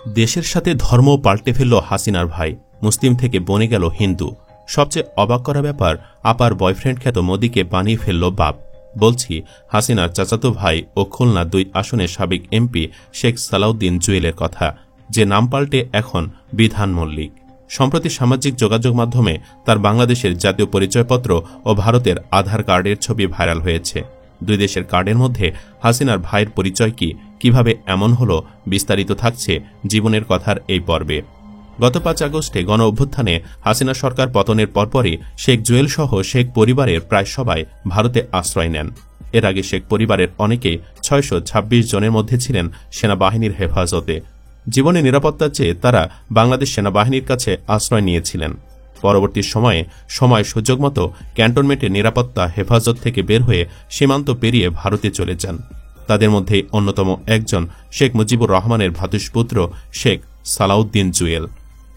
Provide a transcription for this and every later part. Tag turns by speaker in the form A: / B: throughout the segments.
A: দেশের সাথে ধর্ম পাল্টে ফেলল হাসিনার ভাই, মুসলিম থেকে বনে গেল হিন্দু। সবচেয়ে অবাক করা ব্যাপার, আপার বয়ফ্রেন্ড খ্যাত মোদিকে বানিয়ে ফেলল বাপ। বলছি হাসিনার চাচাতো ভাই ও খুলনা 2 আসনের সাবেক এমপি শেখ সালাউদ্দিন জুয়েলের কথা, যে নাম পাল্টে এখন বিধান মল্লিক। সম্প্রতি সামাজিক যোগাযোগ মাধ্যমে তার বাংলাদেশের জাতীয় পরিচয়পত্র ও ভারতের আধার কার্ডের ছবি ভাইরাল হয়েছে। 2 দেশের কার্ডের মধ্যে হাসিনার ভাইয়ের পরিচয় কি, কিভাবে এমন হলো, বিস্তারিত থাকছে জীবনের কথার এই পর্বে। গত 5 আগস্টে গণ অভ্যুত্থানে হাসিনা সরকার পতনের পরপরই শেখ জুয়েল সহ শেখ পরিবারের প্রায় সবাই ভারতে আশ্রয় নেন। এর আগে শেখ পরিবারের অনেকেই 626 জনের মধ্যে ছিলেন সেনাবাহিনীর হেফাজতে। জীবনে নিরাপত্তার চেয়ে তারা বাংলাদেশ সেনাবাহিনীর কাছে আশ্রয় নিয়েছিলেন। পরবর্তী সময় সুযোগ মতো ক্যান্টনমেন্টের নিরাপত্তা হেফাজত থেকে বের হয়ে সীমান্ত পেরিয়ে ভারতে চলে যান। তাদের মধ্যেই অন্যতম একজন শেখ মুজিবুর রহমানের ভ্রাতুষ্পুত্র শেখ সালাউদ্দিন জুয়েল।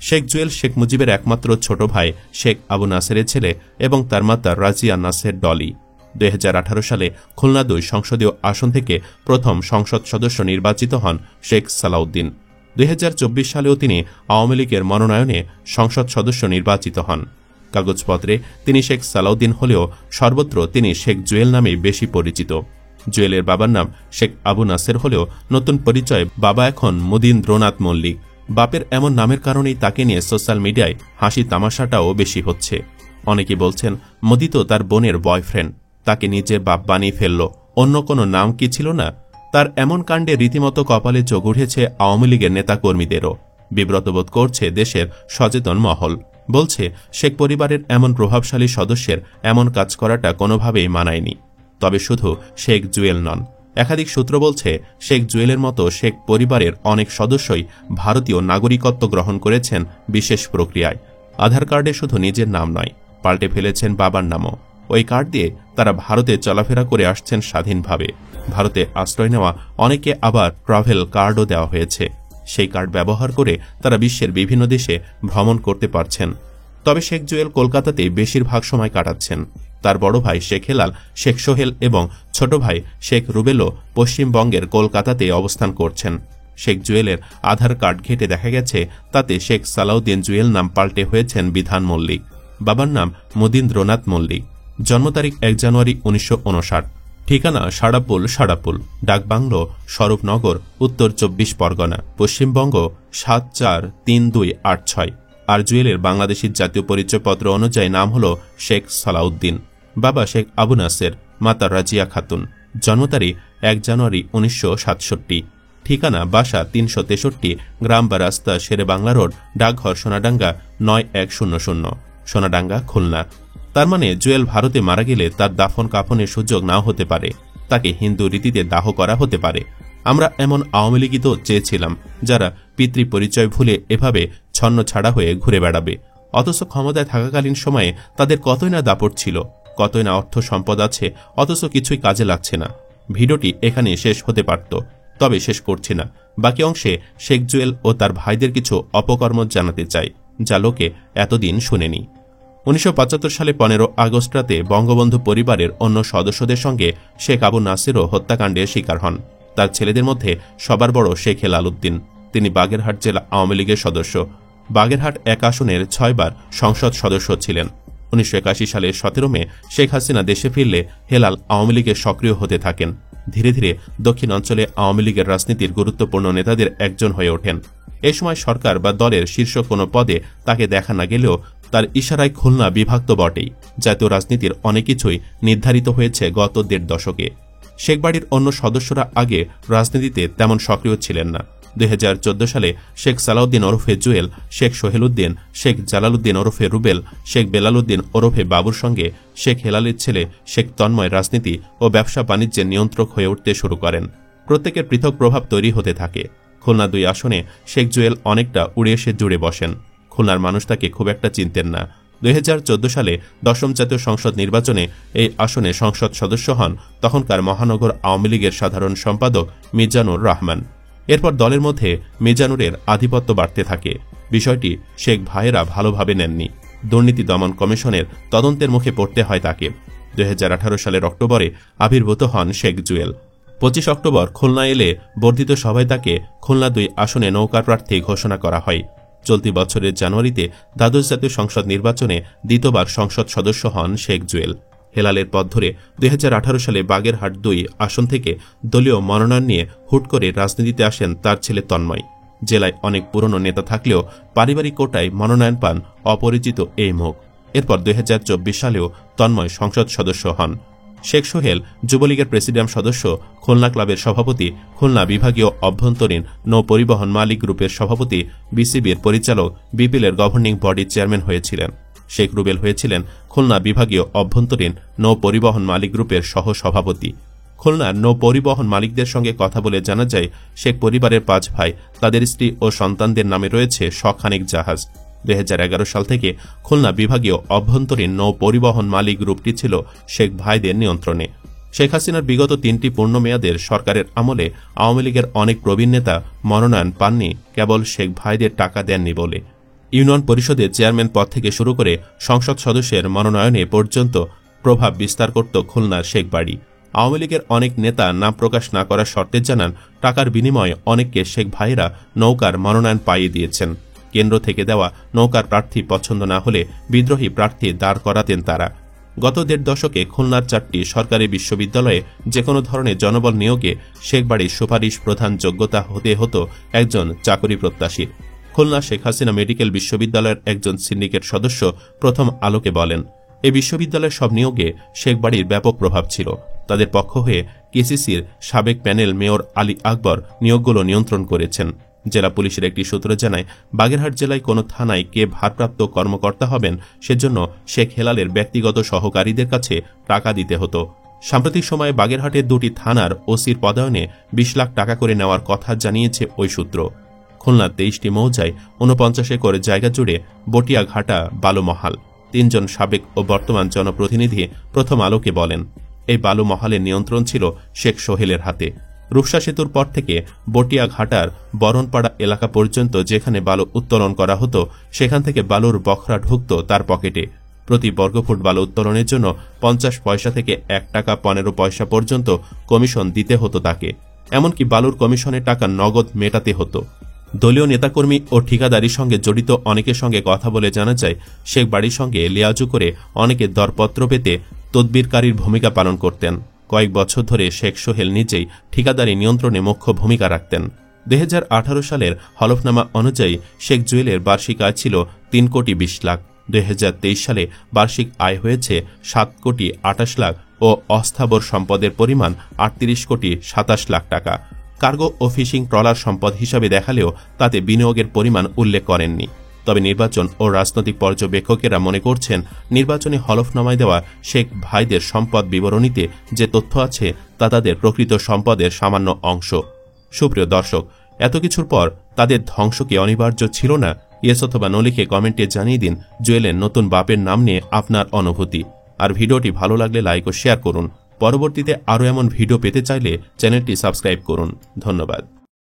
A: শেখ জুয়েল শেখ মুজিবের একমাত্র ছোট ভাই শেখ আবু নাসেরের ছেলে এবং তার মাতা রাজিয়া নাসের ডলি। 2018 সালে খুলনা 2 সংসদীয় আসন থেকে প্রথম সংসদ সদস্য নির্বাচিত হন শেখ সালাউদ্দিন। 2024 সালেও তিনি আওয়ামী লীগের মনোনয়নে সংসদ সদস্য নির্বাচিত হন। কাগজপত্রে তিনি শেখ সালাউদ্দিন হলেও সর্বত্র তিনি শেখ জুয়েল নামেই বেশি পরিচিত। জুয়েলের বাবার নাম শেখ আবু নাসের হলেও নতুন পরিচয় বাবা এখন মদীন্দ্রনাথ মল্লিক। বাপের এমন নামের কারণেই তাকে নিয়ে সোশ্যাল মিডিয়ায় হাসি তামাশাটাও বেশি হচ্ছে। অনেকে বলছেন মোদি তো তার বোনের বয়ফ্রেন্ড, তাকে নিজের বাপ বানিয়ে ফেলল, অন্য কোনো নাম কি ছিল না? তার এমন কাণ্ডে রীতিমতো কপালে চোখ উঠেছে আওয়ামী লীগের নেতাকর্মীদেরও। বিব্রত বোধ করছে দেশের সচেতন মহল। বলছে শেখ পরিবারের এমন প্রভাবশালী সদস্যের এমন কাজ করাটা কোনোভাবেই মানায়নি। তবে শুধু শেখ জুয়েল নন, একাধিক সূত্র বলছে শেখ জুয়েলের মতো শেখ পরিবারের অনেক সদস্যই ভারতীয় নাগরিকত্ব গ্রহণ করেছেন বিশেষ প্রক্রিয়ায়। আধার কার্ডে শুধু নিজের নাম নয়, পাল্টে ফেলেছেন বাবার নামও। ওই কার্ড দিয়ে তারা ভারতে চলাফেরা করে আসছেন স্বাধীনভাবে। ভারতে আশ্রয় নেওয়া অনেকে আবার ট্রাভেল কার্ডও দেওয়া হয়েছে। সেই কার্ড ব্যবহার করে তারা বিশ্বের বিভিন্ন দেশে ভ্রমণ করতে পারছেন। তবে শেখ জুয়েল কলকাতাতেই বেশিরভাগ সময় কাটাচ্ছেন। তার বড় ভাই শেখ হেলাল, শেখ সোহেল এবং ছোট ভাই শেখ রুবেলও পশ্চিমবঙ্গের কলকাতাতে অবস্থান করছেন। শেখ জুয়েলের আধার কার্ড ঘেটে দেখা গেছে তাতে শেখ সালাউদ্দিন জুয়েল নাম পাল্টে হয়েছেন বিধান মল্লিক। বাবার নাম মদীন্দ্রনাথ মল্লিক। জন্ম তারিখ 1 জানুয়ারি 1959। ঠিকানা সাড়াপুল, ডাকবাংলো স্বরূপনগর, উত্তর 24 পরগনা, পশ্চিমবঙ্গ 743286। আর জুয়েলের বাংলাদেশের জাতীয় পরিচয়পত্র অনুযায়ী নাম হল শেখ সালাউদ্দিন। বাবা শেখ আবু নাসের, মাতা রাজিয়া খাতুন। জন্ম তারিখ 1 জানুয়ারি 1967। ঠিকানা বাসা 363, গ্রাম বা রাস্তা শেরে বাংলা রোড, ডাকঘর সোনাডাঙ্গা 9100, সোনাডাঙ্গা, খুলনা। তার মানে জুয়েল ভারতে মারা গেলে তার দাফন কাফনের সুযোগ নাও হতে পারে, তাকে হিন্দু রীতিতে দাহ করা হতে পারে। আমরা এমন আওয়ামী লীগই তো চেয়েছিলাম, যারা পিতৃ পরিচয় ভুলে এভাবে ছন্ন ছাড়া হয়ে ঘুরে বেড়াবে। অথচ ক্ষমতায় থাকাকালীন সময়ে তাদের কতই না দাপট ছিল, কতই না অর্থ সম্পদ আছে, অথচ কিছুই কাজে লাগছে না। ভিডিওটি এখানে শেষ হতে পারত, তবে শেষ করছি না। বাকি অংশে শেখ জুয়েল ও তার ভাইদের কিছু অপকর্ম জানাতে চাই, যা লোকে এতদিন শুনেনি। 1975 সালে 15 আগস্ট রাতে বঙ্গবন্ধু পরিবারের অন্য সদস্যদের সঙ্গে শেখ আবু নাসেরও হত্যাকাণ্ডের শিকার হন। তার ছেলেদের মধ্যে সবার বড় শেখ হেলাল উদ্দিন। তিনি বাগেরহাট জেলা আওয়ামী লীগের সদস্য। বাগেরহাট 1 আসনের 6 বার সংসদ সদস্য ছিলেন। 1981 সালের 17 মে শেখ হাসিনা দেশে ফিরলে হেলাল আওয়ামী লীগের সক্রিয় হতে থাকেন। ধীরে ধীরে দক্ষিণ অঞ্চলে আওয়ামী লীগের রাজনীতির গুরুত্বপূর্ণ নেতাদের একজন হয়ে ওঠেন। এ সময় সরকার বা দলের শীর্ষ কোনো পদে তাকে দেখা না গেলেও তার ইশারায় খুলনা বিভক্ত বটেই। জাতীয় রাজনীতির অনেক কিছুই নির্ধারিত হয়েছে গত 1.5 দশকে। শেখ বাড়ির অন্য সদস্যরা আগে রাজনীতিতে তেমন সক্রিয় ছিলেন না। 2014 সালে শেখ সালাউদ্দিন ওরফে জুয়েল, শেখ সোহেল উদ্দিন, শেখ জালালউদ্দিন ওরফে রুবেল, শেখ বেলালউদ্দিন ওরফে বাবুর সঙ্গে শেখ হেলালের ছেলে শেখ তন্ময় রাজনীতি ও ব্যবসা বাণিজ্যের নিয়ন্ত্রক হয়ে উঠতে শুরু করেন। প্রত্যেকের পৃথক প্রভাব তৈরি হতে থাকে। খুলনা 2 আসনে শেখ জুয়েল অনেকটা উড়ে এসে জুড়ে বসেন। খুলনার মানুষ তাকে খুব একটা চিনতেন না। 2014 সালে 10ম জাতীয় সংসদ নির্বাচনে এই আসনে সংসদ সদস্য হন তখনকার মহানগর আওয়ামী লীগের সাধারণ সম্পাদক মিজানুর রহমান। এরপর দলের মধ্যে মিজানুরের আধিপত্য বাড়তে থাকে। বিষয়টি শেখ ভাইয়েরা ভালোভাবে নেননি। দুর্নীতি দমন কমিশনের তদন্তের মুখে পড়তে হয় তাকে। 2018 সালের অক্টোবরে আবির্ভূত হন শেখ জুয়েল। 25 অক্টোবর খুলনা এলে বর্ধিত সভায় তাকে খুলনা 2 আসনে নৌকা প্রার্থী ঘোষণা করা হয়। চলতি বছরের জানুয়ারিতে দ্বাদশ জাতীয় সংসদ নির্বাচনে দ্বিতীয়বার সংসদ সদস্য হন শেখ জুয়েল। হেলালের পথ ধরে 2018 সালে বাগেরহাট 2 আসন থেকে দলীয় মনোনয়ন নিয়ে হুট করে রাজনীতিতে আসেন তার ছেলে তন্ময়। জেলায় অনেক পুরনো নেতা থাকলেও পারিবারিক কোটায় মনোনয়ন পান অপরিচিত এই মুখ। এরপর 2024 সালেও তন্ময় সংসদ সদস্য হন। শেখ সোহেল যুবলীগের প্রেসিডিয়াম সদস্য, খুলনা ক্লাবের সভাপতি, খুলনা বিভাগীয় অভ্যন্তরীণ নৌ পরিবহন মালিক গ্রুপের সভাপতি, বিসিবির পরিচালক, বিপিএলের গভর্নিং বডির চেয়ারম্যান হয়েছিলেন। শেখ রুবেল হয়েছিলেন খুলনা বিভাগীয় অভ্যন্তরীণ নৌ পরিবহন মালিক গ্রুপের সহ সভাপতি। খুলনার নৌ পরিবহন মালিকদের সঙ্গে কথা বলে জানা যায়, শেখ পরিবারের 5 ভাই, তাদের স্ত্রী ও সন্তানদের নামে রয়েছে শখানেক জাহাজ। 2011 সাল থেকে খুলনা বিভাগীয় অভ্যন্তরীণ নৌ পরিবহন মালিক গ্রুপটি ছিল শেখ ভাইদের নিয়ন্ত্রণে। শেখ হাসিনার বিগত 3টি পূর্ণ মেয়াদের সরকারের আমলে আওয়ামী লীগের অনেক প্রবীণ নেতা মনোনয়ন পাননি কেবল শেখ ভাইদের টাকা দেননি বলে। ইউনিয়ন পরিষদের চেয়ারম্যান পদ থেকে শুরু করে সংসদ সদস্যের মনোনয়নে পর্যন্ত প্রভাব বিস্তার করত খুলনার শেখ বাড়ি। আওয়ামী লীগের অনেক নেতা নাম প্রকাশ না করার শর্তে জানান, টাকার বিনিময়ে অনেককে শেখ ভাইরা নৌকার মনোনয়ন পাইয়ে দিয়েছেন। কেন্দ্র থেকে দেওয়া নৌকার প্রার্থী পছন্দ না হলে বিদ্রোহী প্রার্থী দাঁড় করাতেন তারা। গত 1.5 দশকে খুলনার 4টি সরকারি বিশ্ববিদ্যালয়ে যে কোনো ধরনের জনবল নিয়োগে শেখ বাড়ির সুপারিশ প্রধান যোগ্যতা হতে হতো একজন চাকরি প্রত্যাশীর। খুলনা শেখ হাসিনা মেডিকেল বিশ্ববিদ্যালয়ের একজন সিন্ডিকেট সদস্য প্রথম আলোকে বলেন, এই বিশ্ববিদ্যালয়ের সব নিয়োগে শেখ বাড়ির ব্যাপক প্রভাব ছিল। তাদের পক্ষ হয়ে কেসিসির সাবেক প্যানেল মেয়র আলী আকবর নিয়োগগুলো নিয়ন্ত্রণ করেছেন। জেলা পুলিশের একটি সূত্র জানায়, বাগেরহাট জেলায় কোনো থানায় কে ভারপ্রাপ্ত কর্মকর্তা হবেন সেজন্য শেখ হেলালের ব্যক্তিগত সহকারীদের কাছে টাকা দিতে হতো। সাম্প্রতিক সময়ে বাগেরহাটের 2টি থানার ওসির পদায়নে 20 লাখ টাকা করে নেওয়ার কথা জানিয়েছে ওই সূত্র। খুলনার 23টি মৌজায় 49 একর জায়গা জুড়ে বটিয়া ঘাটা বালুমহাল। 3 জন সাবেক ও বর্তমান জনপ্রতিনিধি প্রথম আলোকে বলেন, এই বালুমহালের নিয়ন্ত্রণ ছিল শেখ সোহেলের হাতে। রূপসা সেতুর পর থেকে বটিয়া ঘাটার বরণপাড়া এলাকা পর্যন্ত যেখানে বালু উত্তোলন করা হতো, সেখান থেকে বালুর বখরা ঢুকত তার পকেটে। প্রতি বর্গফুট বালু উত্তোলনের জন্য 50 পয়সা থেকে 1 টাকা 15 পয়সা পর্যন্ত কমিশন দিতে হতো তাকে। এমনকি বালুর কমিশনের টাকা নগদ মেটাতে হতো। দলীয় নেতাকর্মী ও ঠিকাদারির সঙ্গে জড়িত অনেকের সঙ্গে কথা বলে জানা যায়, শেখ বাড়ির সঙ্গে লিয়াজু করে অনেকে দরপত্র পেতে তদবিরকারীর ভূমিকা পালন করতেন। কয়েক বছর ধরে শেখ সোহেল নিজেই ঠিকাদারি নিয়ন্ত্রণে মুখ্য ভূমিকা রাখতেন। 2018 সালের হলফনামা অনুযায়ী শেখ জুয়েলের বার্ষিক আয় ছিল 3 কোটি 20 লাখ। 2023 সালে বার্ষিক আয় হয়েছে 7 কোটি 28 লাখ ও অস্থাবর সম্পদের পরিমাণ 38 কোটি 27 লাখ টাকা। কার্গো ও ফিশিং ট্রলার সম্পদ হিসাবে দেখালেও তাতে বিনিয়োগের পরিমাণ উল্লেখ করেননি। তবে নির্বাচন ও রাজনৈতিক পর্যবেক্ষকেরা মনে করছেন, নির্বাচনী হলফনামায় দেওয়া শেখ ভাইদের সম্পদ বিবরণীতে যে তথ্য আছে তা তাদের প্রকৃত সম্পদের সামান্য অংশ। সুপ্রিয় দর্শক, এত কিছুর পর তাদের ধ্বংস কি অনিবার্য ছিল না? ইয়েস অথবা নো লিখে কমেন্টে জানিয়ে দিন জুয়েলের নতুন বাপের নাম নিয়ে আপনার অনুভূতি। আর ভিডিওটি ভালো লাগলে লাইক ও শেয়ার করুন। পরবর্তীতে আরও এমন ভিডিও পেতে চাইলে চ্যানেলটি সাবস্ক্রাইব করুন। ধন্যবাদ।